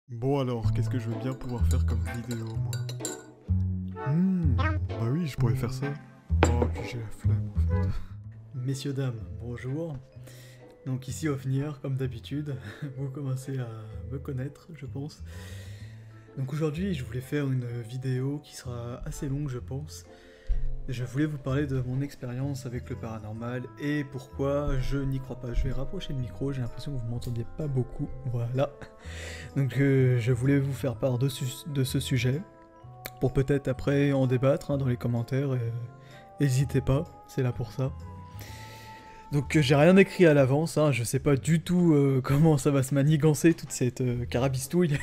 Bon alors, qu'est-ce que je veux bien pouvoir faire comme vidéo, moi? Bah oui, je pourrais faire ça. Oh, puis j'ai la flemme, en fait. Messieurs, dames, bonjour. Donc ici Ofnir, comme d'habitude, vous commencez à me connaître, je pense. Donc aujourd'hui, je voulais faire une vidéo qui sera assez longue, je pense. Je voulais vous parler de mon expérience avec le paranormal et pourquoi je n'y crois pas. Je vais rapprocher le micro, j'ai l'impression que vous m'entendiez pas beaucoup, voilà. Donc je voulais vous faire part de ce sujet, pour peut-être après en débattre dans les commentaires, n'hésitez pas, c'est là pour ça. Donc j'ai rien écrit à l'avance, je sais pas du tout comment ça va se manigancer toute cette carabistouille.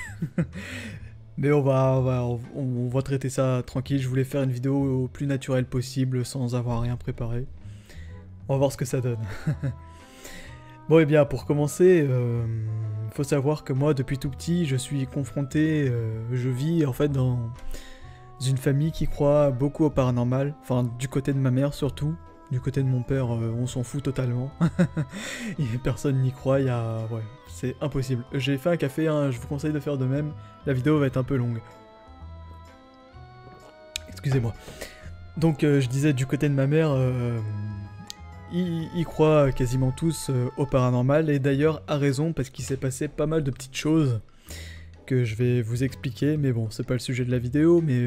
Mais on va traiter ça tranquille, je voulais faire une vidéo au plus naturel possible sans avoir rien préparé. On va voir ce que ça donne. Bon et bien pour commencer, faut savoir que moi depuis tout petit je suis confronté, je vis en fait dans une famille qui croit beaucoup au paranormal, enfin du côté de ma mère surtout. Du côté de mon père, on s'en fout totalement. Personne n'y croit, ouais, c'est impossible. J'ai fait un café, je vous conseille de faire de même. La vidéo va être un peu longue. Excusez-moi. Donc je disais du côté de ma mère, ils croient quasiment tous au paranormal, et d'ailleurs à raison, parce qu'il s'est passé pas mal de petites choses que je vais vous expliquer, mais bon, c'est pas le sujet de la vidéo, mais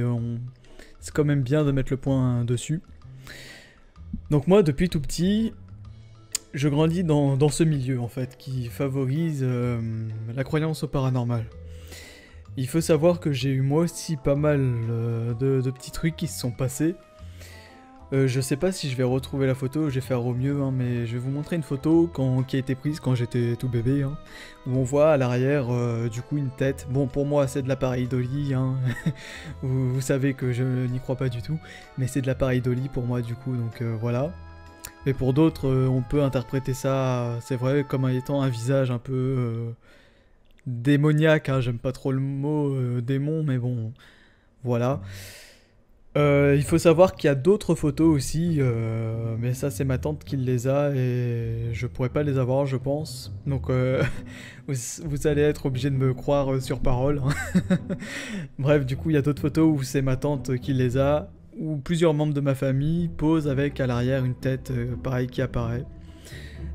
c'est quand même bien de mettre le point dessus. Donc moi, depuis tout petit, je grandis dans ce milieu, en fait, qui favorise la croyance au paranormal. Il faut savoir que j'ai eu moi aussi pas mal de petits trucs qui se sont passés. Je sais pas si je vais retrouver la photo, je vais faire au mieux, mais je vais vous montrer une photo qui a été prise quand j'étais tout bébé, où on voit à l'arrière, du coup, une tête. Bon, pour moi, c'est de l'appareil Dolly, vous savez que je n'y crois pas du tout, mais c'est de l'appareil Dolly pour moi, du coup, donc voilà. Mais pour d'autres, on peut interpréter ça, c'est vrai, comme étant un visage un peu démoniaque, j'aime pas trop le mot démon, mais bon, voilà. Il faut savoir qu'il y a d'autres photos aussi, mais ça c'est ma tante qui les a et je pourrais pas les avoir je pense. Donc vous allez être obligé de me croire sur parole. Bref, du coup il y a d'autres photos où c'est ma tante qui les a, où plusieurs membres de ma famille posent avec à l'arrière une tête pareil qui apparaît.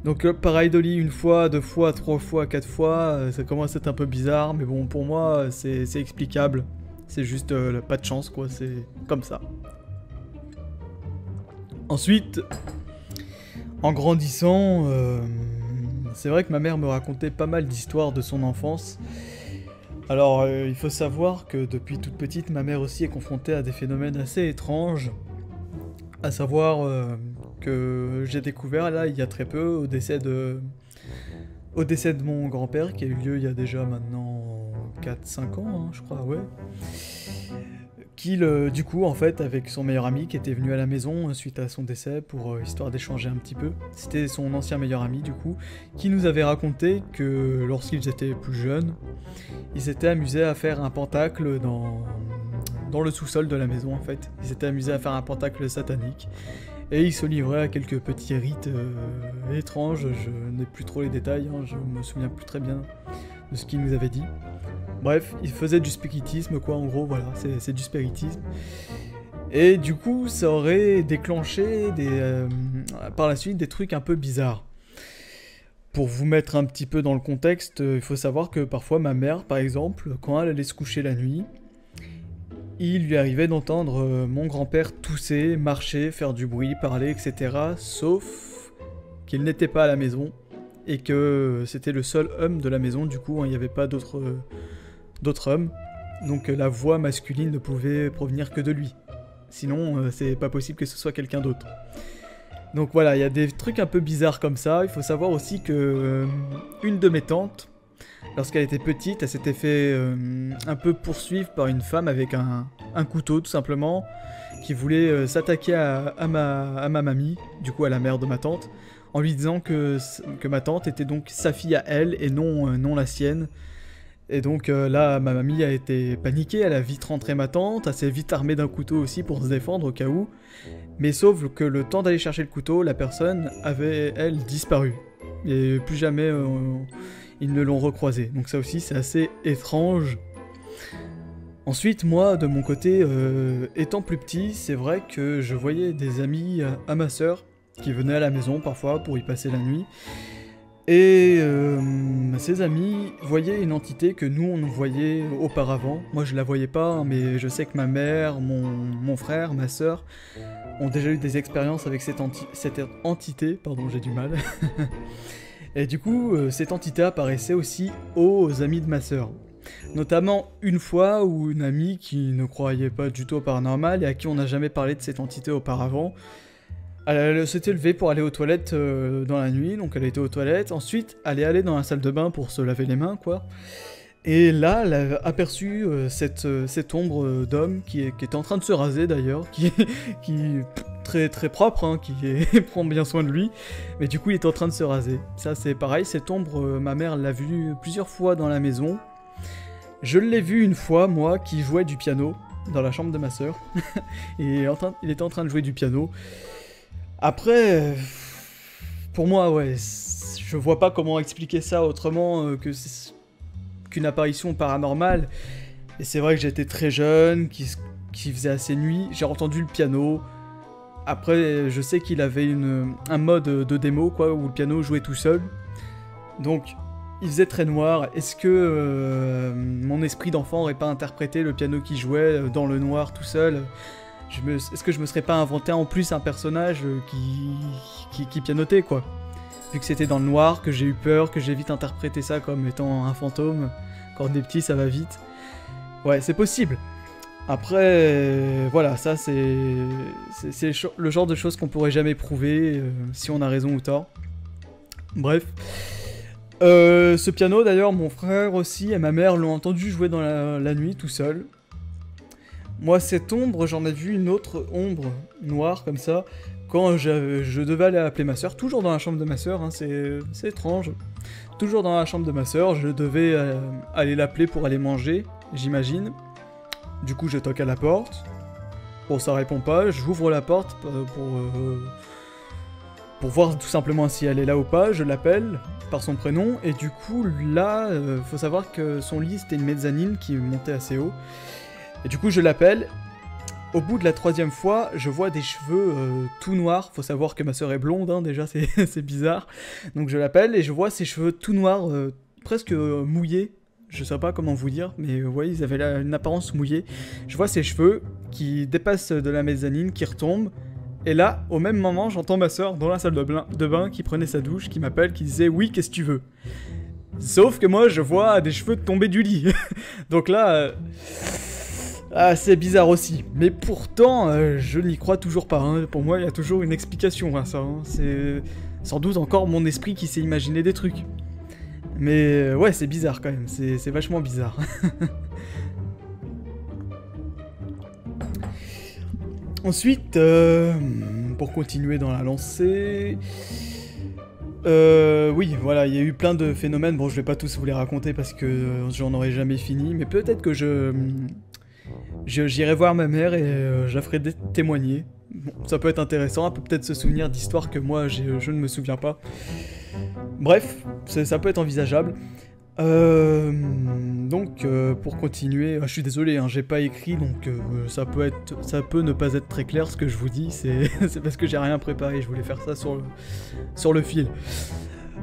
Donc pareil Dolly une fois, deux fois, trois fois, quatre fois, ça commence à être un peu bizarre, mais bon pour moi c'est explicable. C'est juste pas de chance quoi, c'est comme ça. Ensuite, en grandissant, c'est vrai que ma mère me racontait pas mal d'histoires de son enfance. Alors il faut savoir que depuis toute petite, ma mère aussi est confrontée à des phénomènes assez étranges. À savoir que j'ai découvert là il y a très peu au décès de mon grand-père qui a eu lieu il y a déjà maintenant 4-5 ans, je crois, ouais. Qui, du coup, en fait, avec son meilleur ami qui était venu à la maison suite à son décès pour histoire d'échanger un petit peu. C'était son ancien meilleur ami, du coup, qui nous avait raconté que lorsqu'ils étaient plus jeunes, ils s'étaient amusés à faire un pentacle dans le sous-sol de la maison, en fait. Ils s'étaient amusés à faire un pentacle satanique. Et ils se livraient à quelques petits rites étranges, je n'ai plus trop les détails, je me souviens plus très bien de ce qu'ils nous avaient dit. Bref, ils faisaient du spiritisme quoi, en gros, voilà, c'est du spiritisme. Et du coup, ça aurait déclenché par la suite des trucs un peu bizarres. Pour vous mettre un petit peu dans le contexte, il faut savoir que parfois ma mère, par exemple, quand elle allait se coucher la nuit, il lui arrivait d'entendre mon grand-père tousser, marcher, faire du bruit, parler, etc. Sauf qu'il n'était pas à la maison et que c'était le seul homme de la maison, du coup il n'y avait pas d'autres hommes. Donc la voix masculine ne pouvait provenir que de lui. Sinon c'est pas possible que ce soit quelqu'un d'autre. Donc voilà, il y a des trucs un peu bizarres comme ça. Il faut savoir aussi que une de mes tantes, lorsqu'elle était petite, elle s'était fait un peu poursuivre par une femme avec un couteau tout simplement, qui voulait s'attaquer à ma mamie, du coup à la mère de ma tante, en lui disant que ma tante était donc sa fille à elle et non la sienne. Et donc là, ma mamie a été paniquée, elle a vite rentré ma tante, elle s'est vite armée d'un couteau aussi pour se défendre au cas où. Mais sauf que le temps d'aller chercher le couteau, la personne avait, elle, disparu. Et plus jamais ils ne l'ont recroisé. Donc ça aussi c'est assez étrange. Ensuite, moi, de mon côté, étant plus petit, c'est vrai que je voyais des amis à ma sœur qui venaient à la maison parfois pour y passer la nuit. Et ces amis voyaient une entité que nous, on voyait auparavant. Moi, je la voyais pas, mais je sais que ma mère, mon frère, ma sœur ont déjà eu des expériences avec cette entité. Pardon, j'ai du mal. Et du coup, cette entité apparaissait aussi aux amis de ma sœur. Notamment une fois où une amie qui ne croyait pas du tout au paranormal et à qui on n'a jamais parlé de cette entité auparavant, elle s'était levée pour aller aux toilettes dans la nuit, donc elle était aux toilettes, ensuite elle est allée dans la salle de bain pour se laver les mains quoi, et là elle a aperçu cette ombre d'homme qui était en train de se raser d'ailleurs, qui très très propre, hein, prend bien soin de lui, mais du coup il est en train de se raser. Ça c'est pareil, cette ombre, ma mère l'a vue plusieurs fois dans la maison. Je l'ai vu une fois, moi, qui jouait du piano dans la chambre de ma sœur. Il était en train de jouer du piano. Après, pour moi, ouais, je vois pas comment expliquer ça autrement qu'une apparition paranormale. Et c'est vrai que j'étais très jeune, qui faisait assez nuit. J'ai entendu le piano. Après, je sais qu'il avait un mode de démo, quoi, où le piano jouait tout seul. Donc... il faisait très noir. Est-ce que mon esprit d'enfant aurait pas interprété le piano qui jouait dans le noir tout seul? Est-ce que je me serais pas inventé en plus un personnage qui pianotait quoi? Vu que c'était dans le noir, que j'ai eu peur, que j'ai vite interprété ça comme étant un fantôme. Quand on est petit, ça va vite. Ouais, c'est possible. Après, voilà, ça c'est le genre de choses qu'on pourrait jamais prouver si on a raison ou tort. Bref. Ce piano d'ailleurs, mon frère aussi et ma mère l'ont entendu jouer dans la nuit tout seul. Moi cette ombre, j'en ai vu une autre ombre noire comme ça quand je devais aller appeler ma soeur, toujours dans la chambre de ma soeur, hein, c'est étrange. Toujours dans la chambre de ma soeur, je devais aller l'appeler pour aller manger, j'imagine. Du coup je toque à la porte. Bon ça répond pas, j'ouvre la porte pour voir tout simplement si elle est là ou pas, je l'appelle par son prénom, et du coup là, faut savoir que son lit c'était une mezzanine qui montait assez haut, et du coup je l'appelle. Au bout de la 3e fois, je vois des cheveux tout noirs, faut savoir que ma soeur est blonde, hein, déjà c'est bizarre, donc je l'appelle et je vois ses cheveux tout noirs, presque mouillés, je sais pas comment vous dire, mais ouais, ils avaient une apparence mouillée. Je vois ses cheveux qui dépassent de la mezzanine, qui retombent. Et là, au même moment, j'entends ma soeur dans la salle de bain qui prenait sa douche, qui m'appelle, qui disait « Oui, qu'est-ce que tu veux ?» Sauf que moi, je vois des cheveux tomber du lit. Donc là, c'est bizarre aussi. Mais pourtant, je n'y crois toujours pas. Hein. Pour moi, il y a toujours une explication à ça. Hein. C'est sans doute encore mon esprit qui s'est imaginé des trucs. Mais ouais, c'est bizarre quand même. C'est vachement bizarre. Ensuite, pour continuer dans la lancée... oui, voilà, il y a eu plein de phénomènes. Bon, je vais pas tous vous les raconter parce que j'en aurai jamais fini, mais peut-être que j'irai voir ma mère et je la ferai témoigner. Bon, ça peut être intéressant, elle peut peut-être se souvenir d'histoires que moi, je ne me souviens pas. Bref, ça peut être envisageable. Donc pour continuer, je suis désolé, hein, j'ai pas écrit, donc ça peut ne pas être très clair ce que je vous dis, c'est parce que j'ai rien préparé, je voulais faire ça sur le fil.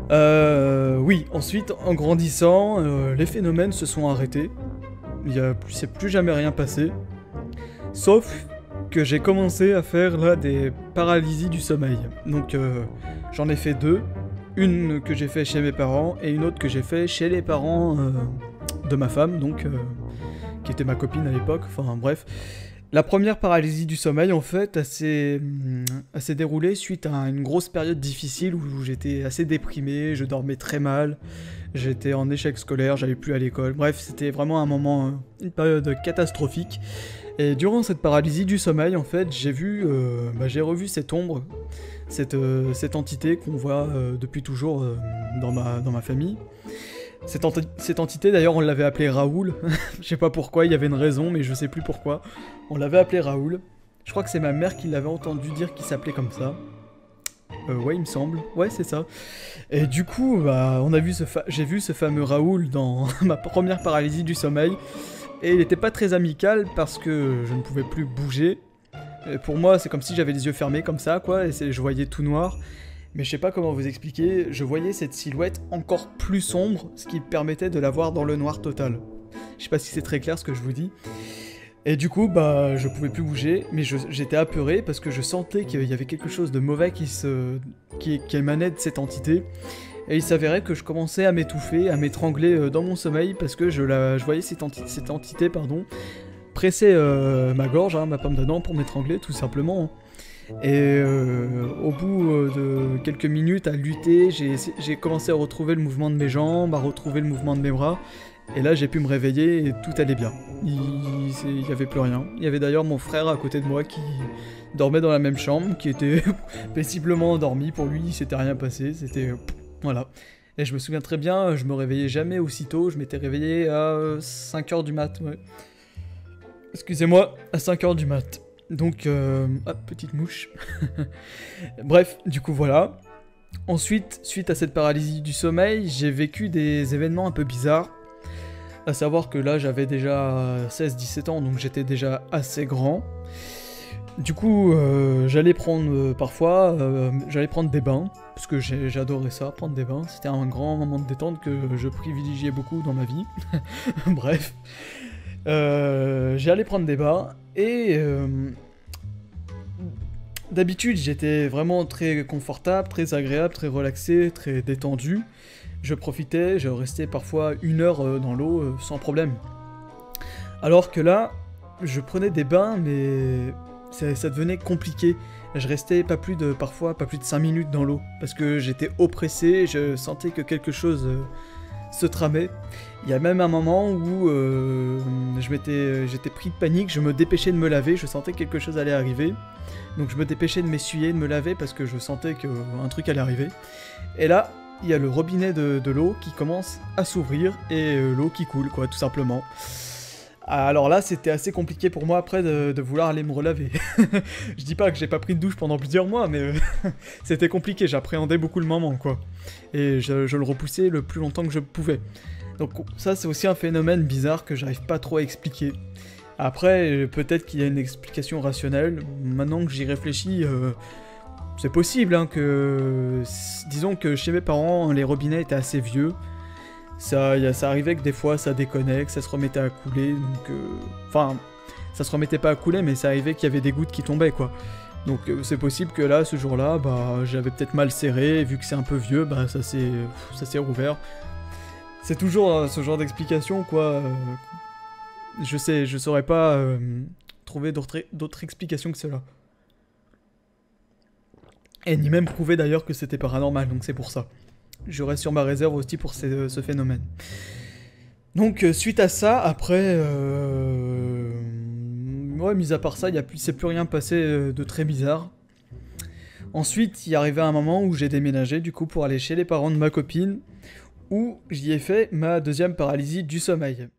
Oui, ensuite, en grandissant, les phénomènes se sont arrêtés, c'est plus jamais rien passé, sauf que j'ai commencé à faire là des paralysies du sommeil, donc j'en ai fait 2. Une que j'ai fait chez mes parents et une autre que j'ai fait chez les parents de ma femme, donc qui était ma copine à l'époque, enfin bref. La première paralysie du sommeil en fait, elle s'est déroulée suite à une grosse période difficile où j'étais assez déprimé, je dormais très mal, j'étais en échec scolaire, j'allais plus à l'école, bref c'était vraiment un moment, une période catastrophique. Et durant cette paralysie du sommeil en fait, j'ai revu cette ombre, cette entité qu'on voit depuis toujours dans ma famille. Cette entité d'ailleurs on l'avait appelée Raoul, je sais pas pourquoi, il y avait une raison mais je sais plus pourquoi. On l'avait appelé Raoul, je crois que c'est ma mère qui l'avait entendu dire qu'il s'appelait comme ça. Ouais, il me semble. Ouais, c'est ça. Et du coup, bah, j'ai vu ce fameux Raoul dans ma première paralysie du sommeil. Et il était pas très amical parce que je ne pouvais plus bouger. Et pour moi, c'est comme si j'avais les yeux fermés comme ça, quoi, et je voyais tout noir. Mais je sais pas comment vous expliquer, je voyais cette silhouette encore plus sombre, ce qui permettait de la voir dans le noir total. Je sais pas si c'est très clair ce que je vous dis. Et du coup, bah, je pouvais plus bouger, mais j'étais apeuré parce que je sentais qu'il y avait quelque chose de mauvais qui émanait de cette entité. Et il s'avérait que je commençais à m'étouffer, à m'étrangler dans mon sommeil parce que je voyais cette entité, presser ma gorge, hein, ma pomme de dent pour m'étrangler tout simplement. Et au bout de quelques minutes à lutter, j'ai commencé à retrouver le mouvement de mes jambes, à retrouver le mouvement de mes bras. Et là j'ai pu me réveiller et tout allait bien. Il y avait plus rien. Il y avait d'ailleurs mon frère à côté de moi qui dormait dans la même chambre, qui était paisiblement endormi. Pour lui, il s'était rien passé. C'était... voilà. Et je me souviens très bien, je me réveillais jamais aussitôt. Je m'étais réveillé à 5h du mat. Ouais. Excusez-moi, à 5h du mat. Donc, hop, petite mouche. Bref, du coup voilà. Ensuite, suite à cette paralysie du sommeil, j'ai vécu des événements un peu bizarres. À savoir que là, j'avais déjà 16-17 ans, donc j'étais déjà assez grand. Du coup, j'allais prendre parfois, j'allais prendre des bains, parce que j'adorais ça, prendre des bains. C'était un grand moment de détente que je privilégiais beaucoup dans ma vie. Bref. J'allais prendre des bains, et d'habitude, j'étais vraiment très confortable, très agréable, très relaxé, très détendu. Je profitais, je restais parfois 1 heure dans l'eau sans problème. Alors que là, je prenais des bains, mais ça devenait compliqué. Je restais parfois pas plus de 5 minutes dans l'eau, parce que j'étais oppressé, je sentais que quelque chose se tramait. Il y a même un moment où j'étais pris de panique, je me dépêchais de me laver, je sentais que quelque chose allait arriver. Donc je me dépêchais de m'essuyer, de me laver, parce que je sentais qu'un truc allait arriver. Et là, il y a le robinet de l'eau qui commence à s'ouvrir, et l'eau qui coule, quoi, tout simplement. Alors là, c'était assez compliqué pour moi après de vouloir aller me relaver. Je dis pas que j'ai pas pris de douche pendant plusieurs mois, mais c'était compliqué, j'appréhendais beaucoup le moment, quoi. Et je le repoussais le plus longtemps que je pouvais. Donc ça, c'est aussi un phénomène bizarre que j'arrive pas trop à expliquer. Après, peut-être qu'il y a une explication rationnelle. Maintenant que j'y réfléchis, c'est possible, hein, que... Disons que chez mes parents, les robinets étaient assez vieux. Ça arrivait que des fois ça déconnait, que ça se remettait à couler, donc... Enfin, ça se remettait pas à couler, mais ça arrivait qu'il y avait des gouttes qui tombaient, quoi. Donc c'est possible que là, ce jour-là, bah, j'avais peut-être mal serré, et vu que c'est un peu vieux, bah, ça s'est rouvert. C'est toujours ce genre d'explication, quoi. Je saurais pas trouver d'autres explications que cela. Et ni même prouver d'ailleurs que c'était paranormal, donc c'est pour ça. Je reste sur ma réserve aussi pour ce phénomène. Donc suite à ça, après... ouais, mis à part ça, il s'est plus rien passé de très bizarre. Ensuite, il est arrivé un moment où j'ai déménagé, du coup, pour aller chez les parents de ma copine, où j'y ai fait ma deuxième paralysie du sommeil.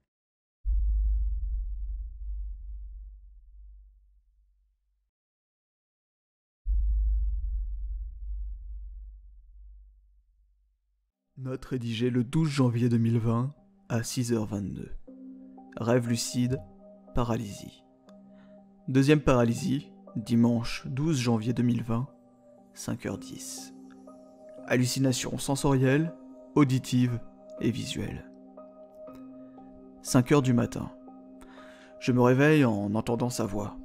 Note rédigée le 12 janvier 2020 à 6h22. Rêve lucide, paralysie. Deuxième paralysie, dimanche 12 janvier 2020, 5h10. Hallucination sensorielle, auditive et visuelle. 5h du matin. Je me réveille en entendant sa voix.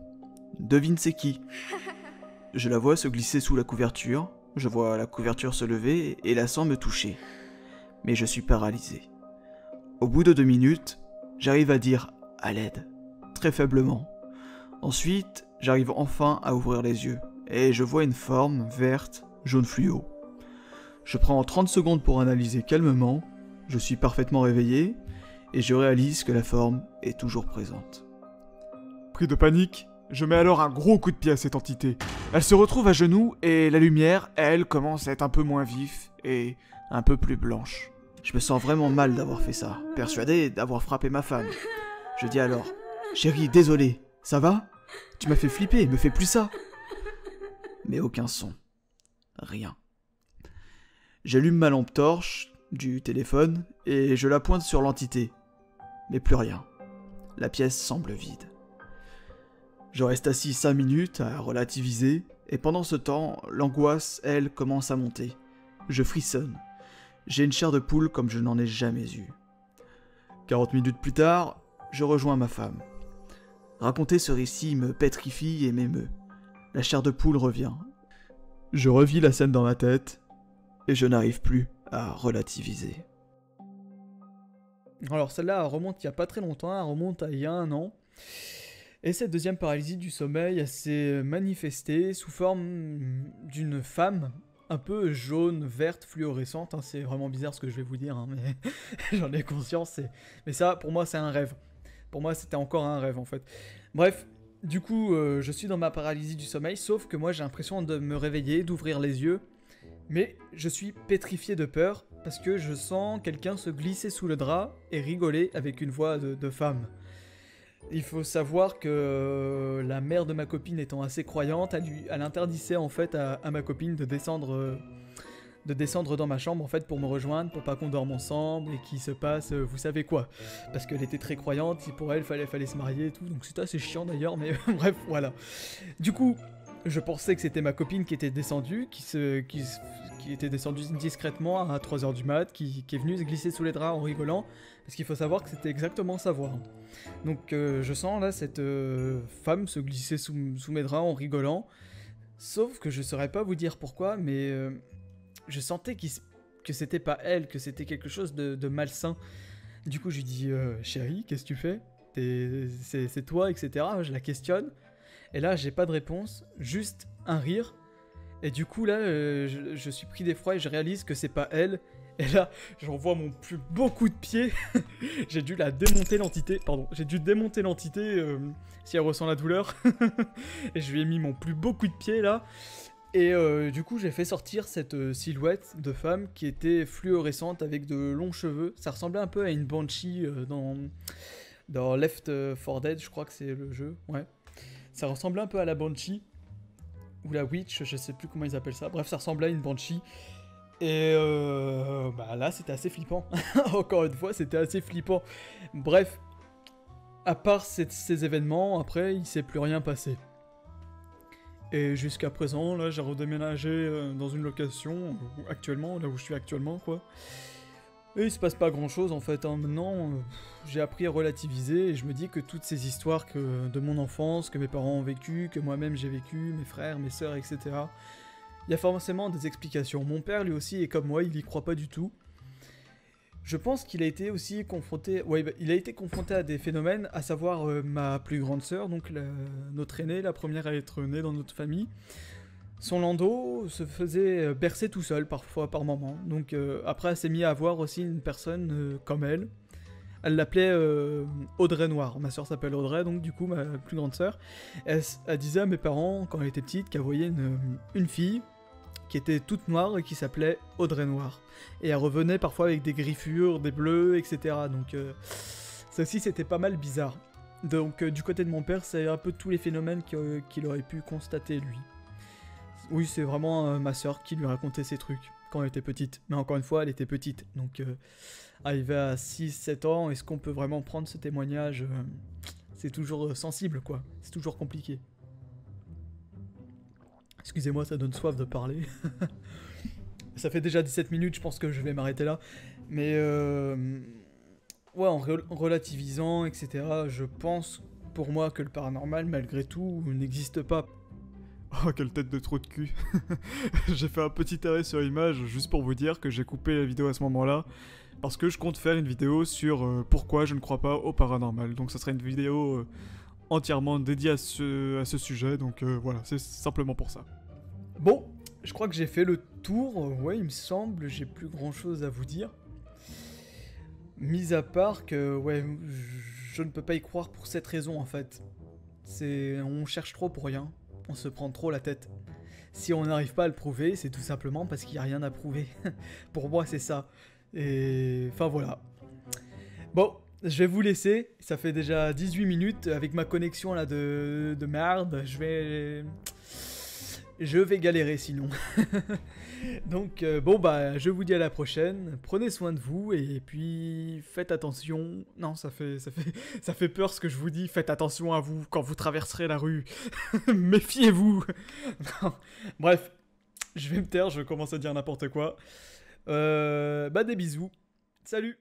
Devine c'est qui? Je la vois se glisser sous la couverture, je vois la couverture se lever et la sens me toucher. Mais je suis paralysé. Au bout de 2 minutes, j'arrive à dire « à l'aide », très faiblement. Ensuite, j'arrive enfin à ouvrir les yeux, et je vois une forme verte, jaune fluo. Je prends 30 secondes pour analyser calmement, je suis parfaitement réveillé, et je réalise que la forme est toujours présente. Pris de panique, je mets alors un gros coup de pied à cette entité. Elle se retrouve à genoux, et la lumière, elle, commence à être un peu moins vif, et un peu plus blanche. Je me sens vraiment mal d'avoir fait ça, persuadé d'avoir frappé ma femme. Je dis alors, chérie, désolé, ça va? Tu m'as fait flipper, me fais plus ça. Mais aucun son. Rien. J'allume ma lampe torche du téléphone et je la pointe sur l'entité. Mais plus rien. La pièce semble vide. Je reste assis 5 minutes à relativiser, et pendant ce temps, l'angoisse, elle, commence à monter. Je frissonne. J'ai une chair de poule comme je n'en ai jamais eu. 40 minutes plus tard, je rejoins ma femme. Raconter ce récit me pétrifie et m'émeut. La chair de poule revient. Je revis la scène dans ma tête, et je n'arrive plus à relativiser. Alors celle-là elle remonte il y a pas très longtemps, elle remonte à il y a 1 an. Et cette deuxième paralysie du sommeil, elle s'est manifestée sous forme d'une femme un peu jaune, verte, fluorescente. Hein. C'est vraiment bizarre ce que je vais vous dire, hein, mais j'en ai conscience. Mais ça, pour moi, c'est un rêve. Pour moi, c'était encore un rêve, en fait. Bref, du coup, je suis dans ma paralysie du sommeil, sauf que moi, j'ai l'impression de me réveiller, d'ouvrir les yeux. Mais je suis pétrifié de peur, parce que je sens quelqu'un se glisser sous le drap et rigoler avec une voix de femme. Il faut savoir que la mère de ma copine étant assez croyante, elle interdisait en fait à ma copine de descendre dans ma chambre en fait pour me rejoindre, pour pas qu'on dorme ensemble et qu'il se passe vous savez quoi. Parce qu'elle était très croyante, et pour elle fallait se marier et tout, donc c'était assez chiant d'ailleurs, mais bref voilà. Du coup, je pensais que c'était ma copine qui était descendue, qui était descendue discrètement à 3h du mat, qui est venue se glisser sous les draps en rigolant, parce qu'il faut savoir que c'était exactement sa voix. Donc je sens là cette femme se glisser sous mes draps en rigolant, sauf que je saurais pas vous dire pourquoi, mais je sentais que c'était pas elle, que c'était quelque chose de malsain. Du coup je lui dis chérie, qu'est-ce que tu fais? C'est toi, etc. Je la questionne, et là j'ai pas de réponse, juste un rire. Et du coup là, je suis pris d'effroi et je réalise que c'est pas elle. Et là, j'envoie mon plus beau coup de pied. J'ai dû la démonter l'entité. Pardon, j'ai dû démonter l'entité si elle ressent la douleur. Et je lui ai mis mon plus beau coup de pied là. Et du coup, j'ai fait sortir cette silhouette de femme qui était fluorescente avec de longs cheveux. Ça ressemblait un peu à une banshee dans Left 4 Dead, je crois que c'est le jeu. Ouais. Ça ressemblait un peu à la banshee. Ou la witch, je sais plus comment ils appellent ça. Bref, ça ressemblait à une banshee. Et bah là, c'était assez flippant. Encore une fois, c'était assez flippant. Bref, à part ces événements, après, il s'est plus rien passé. Et jusqu'à présent, là, j'ai redéménagé dans une location, actuellement, là où je suis actuellement, quoi. Et il se passe pas grand chose en fait, hein. Maintenant j'ai appris à relativiser et je me dis que toutes ces histoires de mon enfance, que mes parents ont vécu, que moi-même j'ai vécu, mes frères, mes sœurs, etc. Il y a forcément des explications. Mon père lui aussi est comme moi, il y croit pas du tout. Je pense qu'il a été aussi confronté, il a été confronté à des phénomènes, à savoir ma plus grande sœur, donc notre aînée, la première à être née dans notre famille. Son landau se faisait bercer tout seul, parfois, par moment. Donc après, elle s'est mise à voir aussi une personne comme elle. Elle l'appelait Audrey Noire. Ma soeur s'appelle Audrey, donc du coup, ma plus grande soeur. Elle disait à mes parents, quand elle était petite, qu'elle voyait une fille qui était toute noire et qui s'appelait Audrey Noire. Et elle revenait parfois avec des griffures, des bleus, etc. Donc ça aussi, c'était pas mal bizarre. Donc du côté de mon père, c'est un peu tous les phénomènes qu'il aurait pu constater, lui. Oui, c'est vraiment ma soeur qui lui racontait ces trucs quand elle était petite. Mais encore une fois, elle était petite. Donc, arrivée à 6-7 ans, est-ce qu'on peut vraiment prendre ce témoignage c'est toujours sensible, quoi. C'est toujours compliqué. Excusez-moi, ça donne soif de parler. Ça fait déjà 17 minutes, je pense que je vais m'arrêter là. Mais, ouais, en relativisant, etc., je pense, pour moi, que le paranormal, malgré tout, n'existe pas. Oh, quelle tête de trou de cul. J'ai fait un petit arrêt sur image juste pour vous dire que j'ai coupé la vidéo à ce moment-là parce que je compte faire une vidéo sur pourquoi je ne crois pas au paranormal. Donc ça serait une vidéo entièrement dédiée à ce sujet, donc voilà, c'est simplement pour ça. Bon, je crois que j'ai fait le tour, ouais, il me semble, j'ai plus grand-chose à vous dire. Mis à part que, ouais, je ne peux pas y croire pour cette raison, en fait. On cherche trop pour rien. On se prend trop la tête. Si on n'arrive pas à le prouver, c'est tout simplement parce qu'il n'y a rien à prouver. Pour moi, c'est ça. Et... enfin, voilà. Bon, je vais vous laisser. Ça fait déjà 18 minutes avec ma connexion là de merde. Je vais galérer sinon. Donc bon bah je vous dis à la prochaine, prenez soin de vous et puis faites attention. Non, ça fait peur ce que je vous dis, faites attention à vous quand vous traverserez la rue. Méfiez-vous. Non. Bref, je vais me taire, je commence à dire n'importe quoi. Bah des bisous. Salut.